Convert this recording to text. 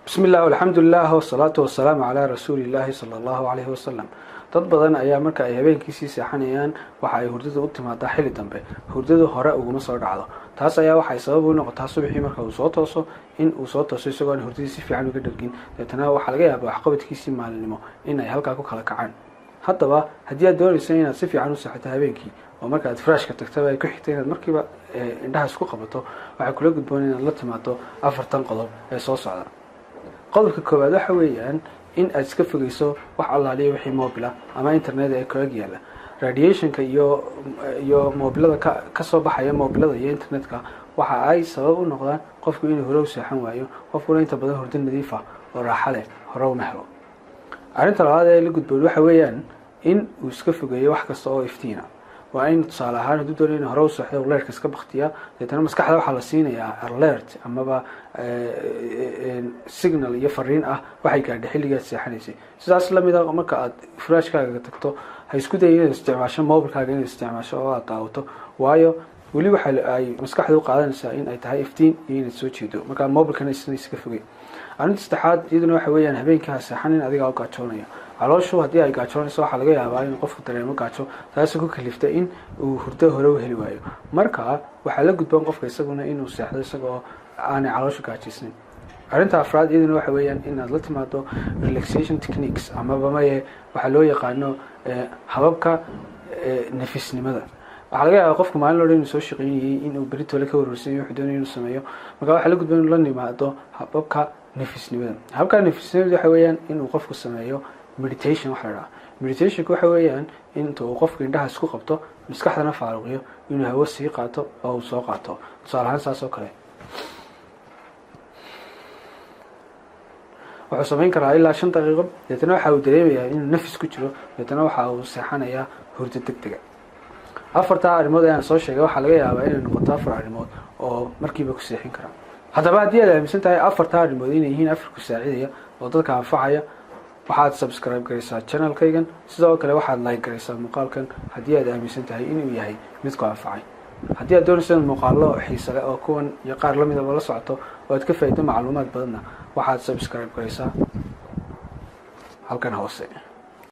بسم الله والحمد لله والصلاة والسلام على رسول الله صلى الله عليه وسلم. dad badan ayaa marka ay habeenkiisii seexanayaan waxa ay hurdada u timaadaa xilli dambe hurdada hore uguma soo dhacdo taas ayaa waxay sabab u noqotaa subaxii marka uu soo tooso in uu soo tooso isagoo aan hurdadiisa si fiican uga dhargin deetana waxa laga yaabaa wax qabadkiisii maalinimo in ay halka ku kala kacaan. haddaba haddii aad doonayso inaad si fiican u seexato habeenkii oo marka aad frashka tagtaba ay ku xigtay inaad markiiba indhaha isku qabato waxa kula gudboon inaad la timaado afartan qodob ee soo socda. qodobka koowaad waxa weeyaan in aad iska fogeyso wax allaaliyo wixii mobile ama internet ee kaga yaala radiationka iyo mobilada ka soo baxaya mobilada iyo internetka waxa ay sabab u noqdaan qofku inuu hore u seexan waayo qofkuna inta badan hurdo nadiif ah oo raaxo leh hore uma helo. arrinta labaad ee la gudboon waxa weeyaan in uu iska fogeeyo wax kasta oo iftiina waa in tusaale ahaan hadduu doonayo inuu hore u seexdo leerka iska baktiya deetana maskaxda waxaa la siinayaa alert amaba signal iyo fariin ah waxay gaadhay xilligaad seexanaysay. sidaas lamid ah marka aad furaashkaaga tagto ha isku dayin inaad isticmaasho mobilkaaga inaad isticmaasho oo aad daawato waayo weli waxa ay maskaxda u qaadanaysaa in ay tahay iftiin iyo inaad soo jeedo marka mobilkana iska fogey. arrinta saddexaad iyaduna waxa weeyaan habeenkii ha seexanin adiga oo gaajoonaya calooshu haddii ay gaajoonayso waxaa laga yaabaa in qofku dareemo gaajo taasoo ku kalifta in uu hurdo hore u heli waayo marka waxaa la gudboon qofka isaguna inuu seexdo isagoo aanay calooshu gaajisnin. arrinta afraad iyaduna waxa weeyaan inaad la timaado relaxation techniques amaba maye waxaa loo yaqaano hababka nafisnimada. waxaa laga yaabaa qofku maalin hore inuu soo shaqeynayay inuu beritole ka warwarsanyayo wuxuu doonayo inuu sameeyo marka waxaa la gudboon inuu la nimaado hababka nafisnimada. hababka nafisnimada waxa weeyaan inuu qofku sameeyo meditation waxa la dhahaa. meditationku waxa weeyaan intuu qofku indhaha isku qabto maskaxdana faaruqiyo inuu hawo sii qaato oo uu soo qaato tusaale ahaan saas oo kale wuxuu samayn karaa ilaa 5 daqiiqo deetana waxa uu dareemayaa inuu nafis ku jiro deetana waxa uu seexanayaa hurdo degdeg. afarta arrimood aan soo sheegay waxa laga yaabaa inay noqoto 4 arrimood oo markiiba ku seexin kara. haddaba haddii aad aaminsan tahay afarta arrimood inay yihiin afar ku saacidaya oo dadka anfacaya waxaad subscribe garaysaa channelkaygan sidoo kale waxaad like garaysaa muuqaalkan haddii aad aaminsan tahay inuu yahay mid ku anfacay. haddii aad doonayso muuqaallo xiiso leh oo kuwan iyo qaar la mid ah la socoto oo aad ka faa'iido macluumaad badanna waxaad subscribe garaysaa halkan hoose.